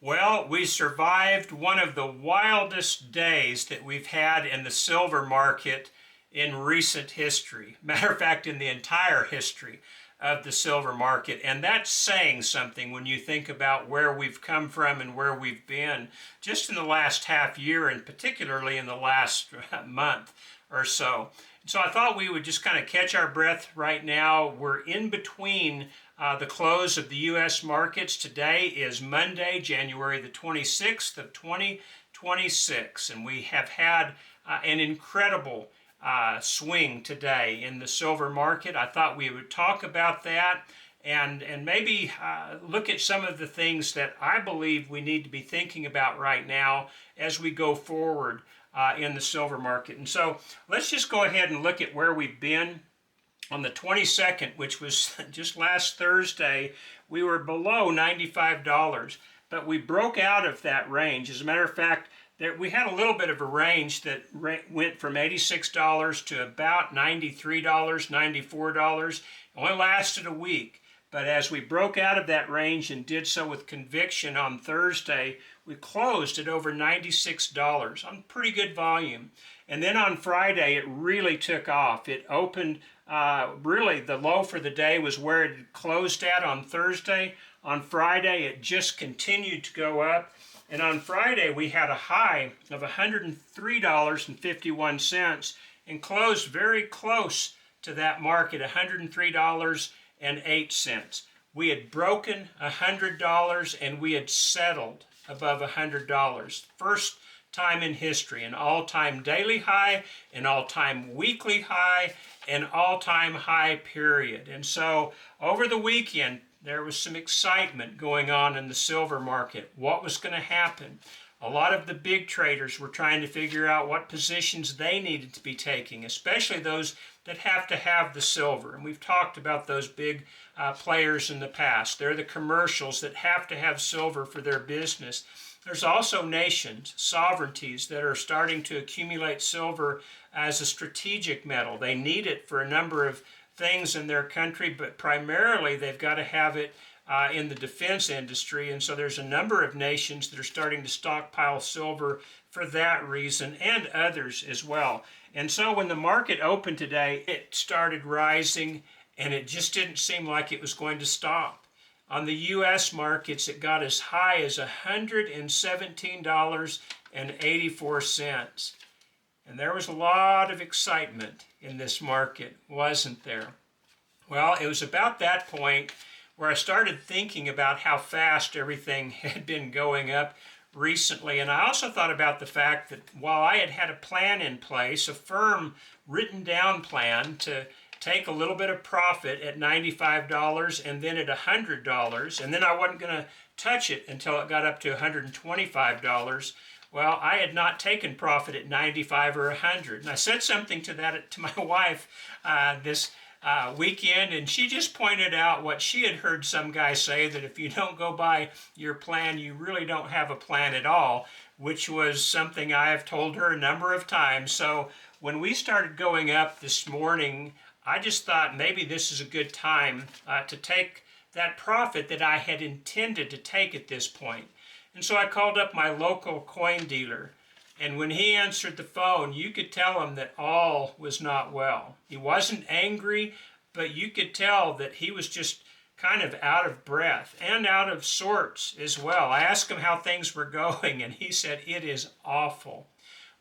Well, we survived one of the wildest days that we've had in the silver market in recent history. Matter of fact, in the entire history of the silver market. And that's saying something when you think about where we've come from and where we've been just in the last half year, and particularly in the last month or so. So I thought we would just kind of catch our breath right now. We're in between the close of the U.S. markets. Today is Monday, January the 26th of 2026, and we have had an incredible swing today in the silver market. I thought we would talk about that and maybe look at some of the things that I believe we need to be thinking about right now as we go forward in the silver market. And so let's just go ahead and look at where we've been. On the 22nd, which was just last Thursday, we were below $95, but we broke out of that range. As a matter of fact, we had a little bit of a range that went from $86 to about $93, $94. It only lasted a week. But as we broke out of that range and did so with conviction on Thursday, we closed at over $96 on pretty good volume. And then on Friday, it really took off. It opened, really the low for the day was where it closed at on Thursday. On Friday, it just continued to go up. And on Friday, we had a high of $103.51 and closed very close to that mark at $103.08. We had broken $100 and we had settled above $100. First time in history, an all-time daily high, an all-time weekly high, an all-time high period. And so over the weekend, there was some excitement going on in the silver market. What was going to happen? A lot of the big traders were trying to figure out what positions they needed to be taking, especially those that have to have the silver. And we've talked about those big players in the past. They're the commercials that have to have silver for their business. There's also nations, sovereignties that are starting to accumulate silver as a strategic metal. They need it for a number of things in their country, but primarily they've got to have it in the defense industry. And so there's a number of nations that are starting to stockpile silver for that reason, and others as well. And so when the market opened today, it started rising, and it just didn't seem like it was going to stop. On the U.S. markets, it got as high as $117.84. And there was a lot of excitement in this market, wasn't there? Well, it was about that point where I started thinking about how fast everything had been going up recently. And I also thought about the fact that while I had had a plan in place, a firm written down plan to take a little bit of profit at $95 and then at $100, and then I wasn't going to touch it until it got up to $125. Well, I had not taken profit at 95 or 100. And I said something to my wife this weekend, and she just pointed out what she had heard some guy say, that if you don't go by your plan, you really don't have a plan at all, which was something I have told her a number of times. So when we started going up this morning, I just thought maybe this is a good time to take that profit that I had intended to take at this point. And so I called up my local coin dealer, and when he answered the phone, you could tell him that all was not well. He wasn't angry, but you could tell that he was just kind of out of breath and out of sorts as well. I asked him how things were going, and he said, "It is awful."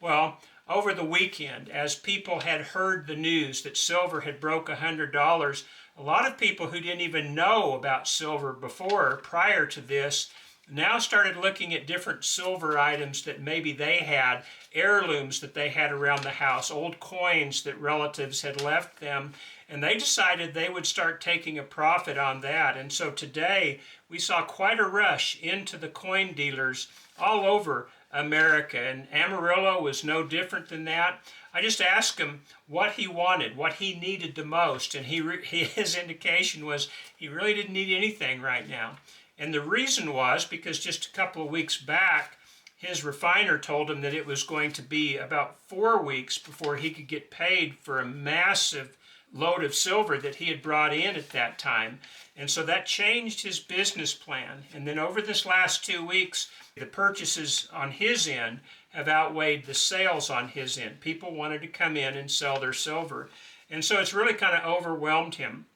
Well, over the weekend, as people had heard the news that silver had broke $100, a lot of people who didn't even know about silver before, prior to this, now started looking at different silver items that maybe they had, heirlooms that they had around the house, old coins that relatives had left them, and they decided they would start taking a profit on that. And so today we saw quite a rush into the coin dealers all over America, and Amarillo was no different than that. I just asked him what he wanted, what he needed the most, and his indication was he really didn't need anything right now. And the reason was because just a couple of weeks back, his refiner told him that it was going to be about 4 weeks before he could get paid for a massive load of silver that he had brought in at that time. And so that changed his business plan. And then over this last 2 weeks, the purchases on his end have outweighed the sales on his end. People wanted to come in and sell their silver. And so it's really kind of overwhelmed him.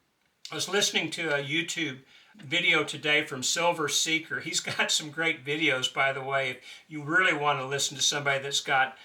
I was listening to a YouTube video today from Silver Seeker. He's got some great videos, by the way, if you really want to listen to somebody that's got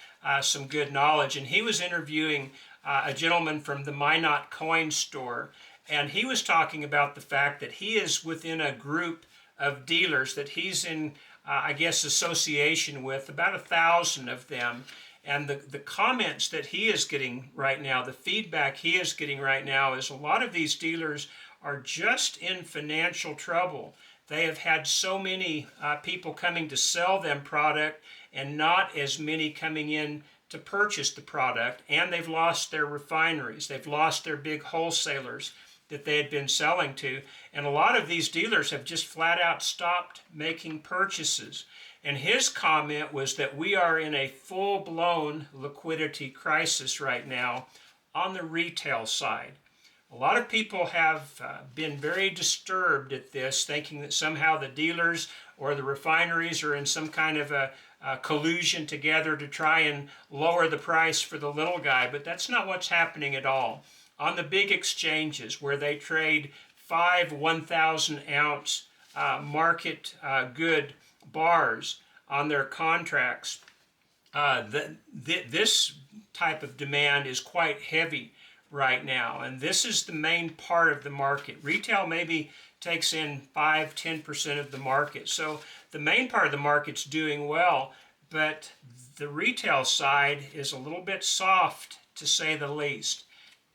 some good knowledge. And he was interviewing a gentleman from the Minot Coin Store, and he was talking about the fact that he is within a group of dealers that he's in, I guess, association with, about 1,000 of them. And the comments that he is getting right now, the feedback he is getting right now, is a lot of these dealers are just in financial trouble. They have had so many people coming to sell them product and not as many coming in to purchase the product, and they've lost their refineries. They've lost their big wholesalers that they had been selling to, and a lot of these dealers have just flat out stopped making purchases. And his comment was that we are in a full-blown liquidity crisis right now on the retail side. A lot of people have been very disturbed at this, thinking that somehow the dealers or the refineries are in some kind of a collusion together to try and lower the price for the little guy, but that's not what's happening at all. On the big exchanges where they trade 5 1,000-ounce market good bars on their contracts, this type of demand is quite heavy right now, and this is the main part of the market. Retail maybe takes in 5-10% of the market, so the main part of the market's doing well, but the retail side is a little bit soft, to say the least.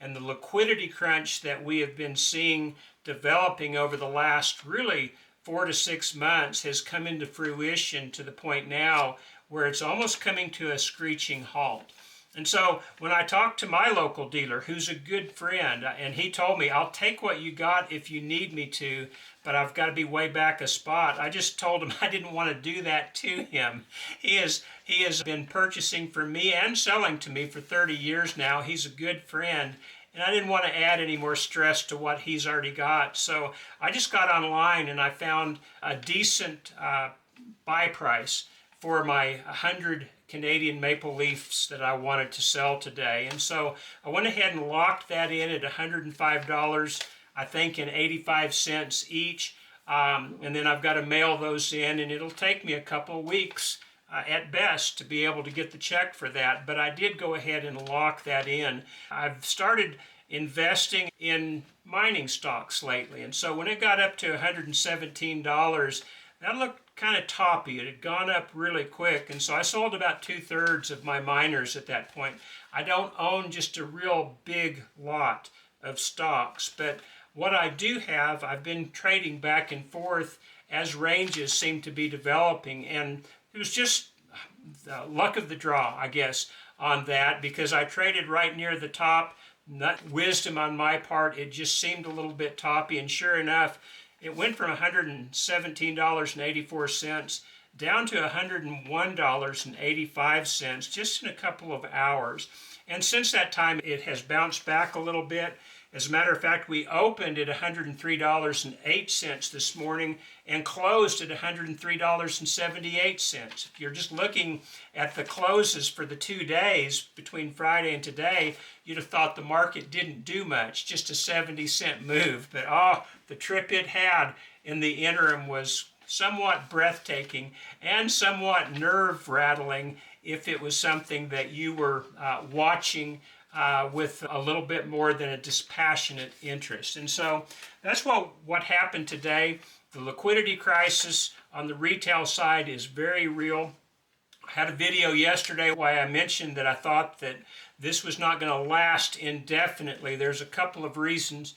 And the liquidity crunch that we have been seeing developing over the last really 4 to 6 months has come into fruition to the point now where it's almost coming to a screeching halt. And so when I talked to my local dealer, who's a good friend, and he told me, I'll take what you got if you need me to, but I've got to be way back a spot. I just told him I didn't want to do that to him. He has been purchasing for me and selling to me for 30 years now. He's a good friend, and I didn't want to add any more stress to what he's already got. So I just got online and I found a decent buy price for my 100 Canadian maple leafs that I wanted to sell today. And so I went ahead and locked that in at $105, I think, and 85 cents each. And then I've got to mail those in, and it'll take me a couple of weeks at best to be able to get the check for that. But I did go ahead and lock that in. I've started investing in mining stocks lately. And so when it got up to $117, that looked kind of toppy. It had gone up really quick, and so I sold about 2/3 of my miners at that point. I don't own just a real big lot of stocks, but what I do have, I've been trading back and forth as ranges seem to be developing, and it was just the luck of the draw, I guess, on that, because I traded right near the top. Not wisdom on my part, it just seemed a little bit toppy, and sure enough, it went from $117.84 down to $101.85 just in a couple of hours. And since that time, it has bounced back a little bit. As a matter of fact, we opened at $103.08 this morning and closed at $103.78. If you're just looking at the closes for the 2 days between Friday and today, you'd have thought the market didn't do much, just a 70-cent move. But the trip it had in the interim was somewhat breathtaking and somewhat nerve-rattling if it was something that you were watching with a little bit more than a dispassionate interest. And so that's what happened today. The liquidity crisis on the retail side is very real. I had a video yesterday where I mentioned that I thought that this was not going to last indefinitely. There's a couple of reasons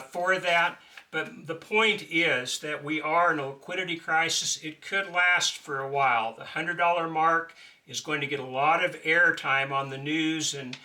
for that. But the point is that we are in a liquidity crisis. It could last for a while. The $100 mark is going to get a lot of airtime on the news and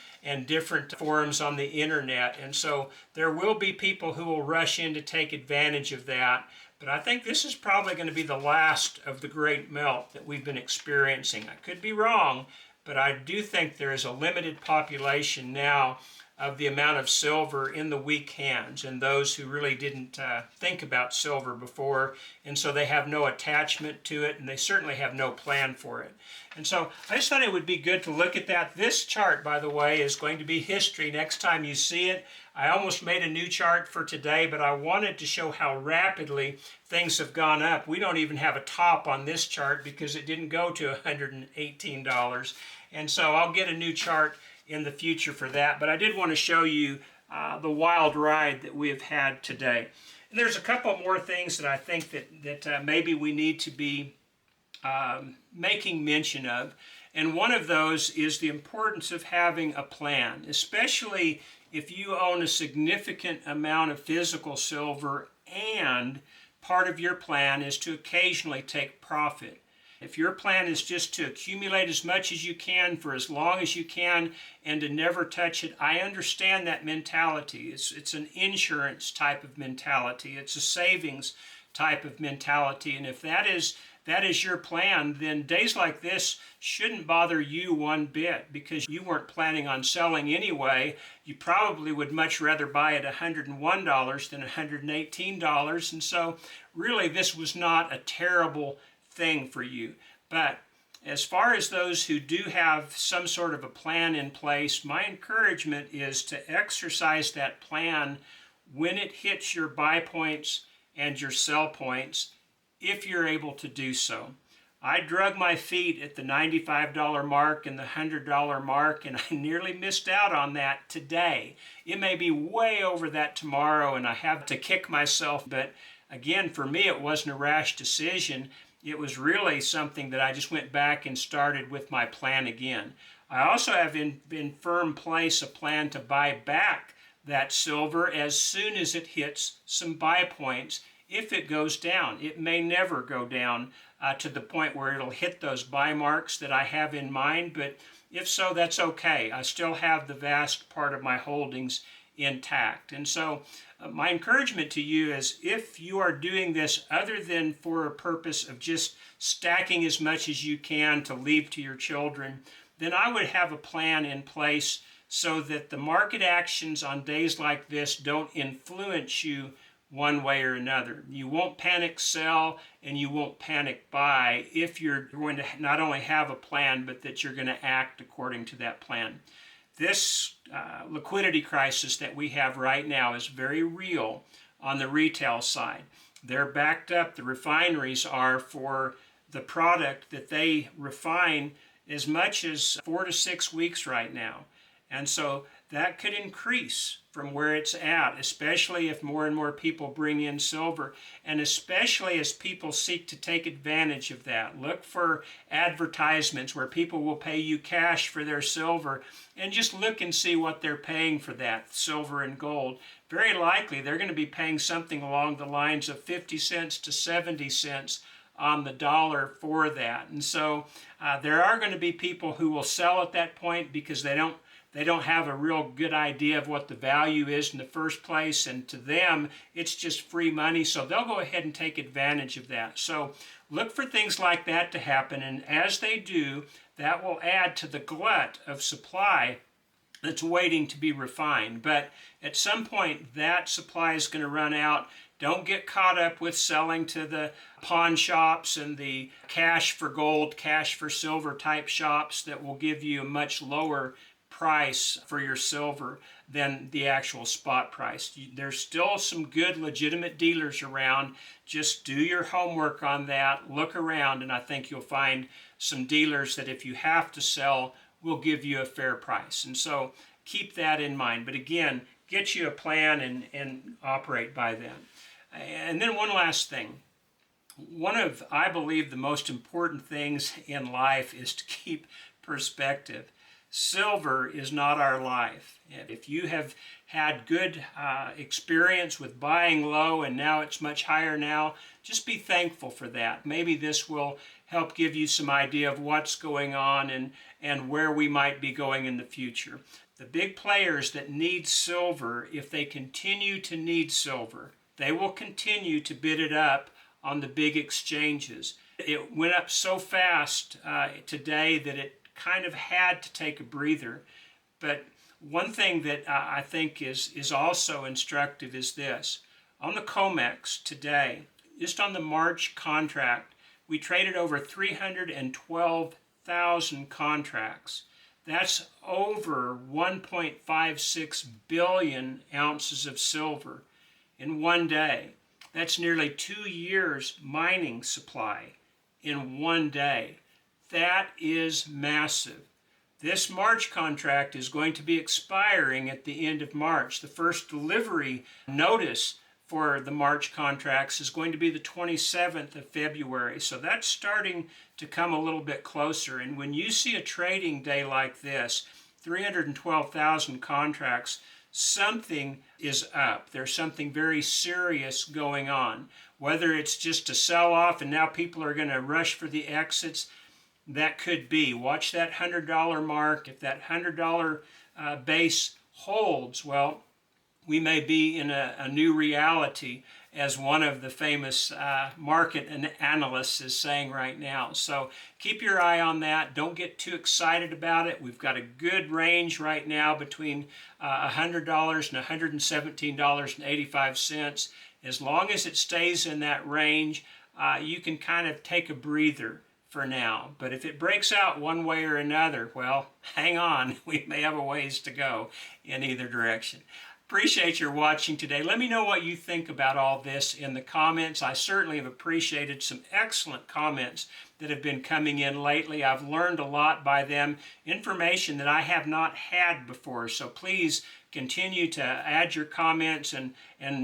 different forums on the internet. And so there will be people who will rush in to take advantage of that. But I think this is probably going to be the last of the great melt that we've been experiencing. I could be wrong, but I do think there is a limited population now of the amount of silver in the weak hands and those who really didn't think about silver before, and so they have no attachment to it, and they certainly have no plan for it. And so I just thought it would be good to look at that. This chart, by the way, is going to be history next time you see it. I almost made a new chart for today, but I wanted to show how rapidly things have gone up. We don't even have a top on this chart because it didn't go to $118. And so I'll get a new chart in the future for that. But I did want to show you the wild ride that we have had today. And there's a couple more things that I think that maybe we need to be making mention of. And one of those is the importance of having a plan, especially if you own a significant amount of physical silver and part of your plan is to occasionally take profit. If your plan is just to accumulate as much as you can for as long as you can and to never touch it, I understand that mentality. It's an insurance type of mentality. It's a savings type of mentality. And if that is your plan, then days like this shouldn't bother you one bit because you weren't planning on selling anyway. You probably would much rather buy at $101 than $118. And so really this was not a terrible thing for you. But as far as those who do have some sort of a plan in place, my encouragement is to exercise that plan when it hits your buy points and your sell points, if you're able to do so. I drug my feet at the $95 mark and the $100 mark, and I nearly missed out on that today. It may be way over that tomorrow, and I have to kick myself, but again, for me, it wasn't a rash decision. It was really something that I just went back and started with my plan again. I also have in firm place a plan to buy back that silver as soon as it hits some buy points. If it goes down, it may never go down to the point where it'll hit those buy marks that I have in mind, but if so, that's okay. I still have the vast part of my holdings intact. And so my encouragement to you is if you are doing this other than for a purpose of just stacking as much as you can to leave to your children, then I would have a plan in place so that the market actions on days like this don't influence you one way or another. You won't panic sell and you won't panic buy if you're going to not only have a plan, but that you're going to act according to that plan. This liquidity crisis that we have right now is very real on the retail side. They're backed up, the refineries are, for the product that they refine as much as 4 to 6 weeks right now. And so that could increase from where it's at, especially if more and more people bring in silver, and especially as people seek to take advantage of that. Look for advertisements where people will pay you cash for their silver, and just look and see what they're paying for that, silver and gold. Very likely they're going to be paying something along the lines of 50 cents to 70 cents on the dollar for that. And so there are going to be people who will sell at that point because they don't have a real good idea of what the value is in the first place, and to them it's just free money, so they'll go ahead and take advantage of that. So look for things like that to happen, and as they do, that will add to the glut of supply that's waiting to be refined. But at some point that supply is going to run out. Don't get caught up with selling to the pawn shops and the cash for gold, cash for silver type shops that will give you a much lower price for your silver than the actual spot price. There's still some good legitimate dealers around. Just do your homework on that, look around, and I think you'll find some dealers that if you have to sell will give you a fair price. And so keep that in mind. But again, get you a plan and operate by that. And then one last thing. One of, I believe, the most important things in life is to keep perspective. Silver is not our life. If you have had good experience with buying low and now it's much higher now, just be thankful for that. Maybe this will help give you some idea of what's going on and where we might be going in the future. The big players that need silver, if they continue to need silver, they will continue to bid it up on the big exchanges. It went up so fast today that it kind of had to take a breather. But One thing that I think is also instructive is this. On the COMEX today, just on the March contract, we traded over 312,000 contracts. That's over 1.56 billion ounces of silver in one day. That's nearly 2 years mining supply in one day. That is massive. This March contract is going to be expiring at the end of March. The first delivery notice for the March contracts is going to be the 27th of February. So that's starting to come a little bit closer. And when you see a trading day like this, 312,000 contracts, something is up. There's something very serious going on. Whether it's just a sell-off and now people are going to rush for the exits, that could be. Watch that $100 mark. If that $100 base holds, well, we may be in a new reality, as one of the famous market analysts is saying right now. So keep your eye on that. Don't get too excited about it. We've got a good range right now between $100 and $117.85. As long as it stays in that range, you can kind of take a breather for now. But if it breaks out one way or another, well, hang on. We may have a ways to go in either direction. Appreciate your watching today. Let me know what you think about all this in the comments. I certainly have appreciated some excellent comments that have been coming in lately. I've learned a lot by them, information that I have not had before. So please continue to add your comments and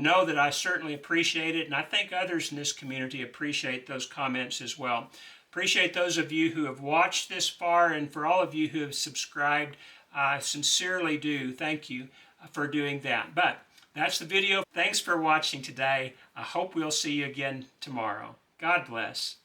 know that I certainly appreciate it. And I think others in this community appreciate those comments as well. Appreciate those of you who have watched this far, and for all of you who have subscribed, I sincerely do. Thank you for doing that. But that's the video. Thanks for watching today. I hope we'll see you again tomorrow. God bless.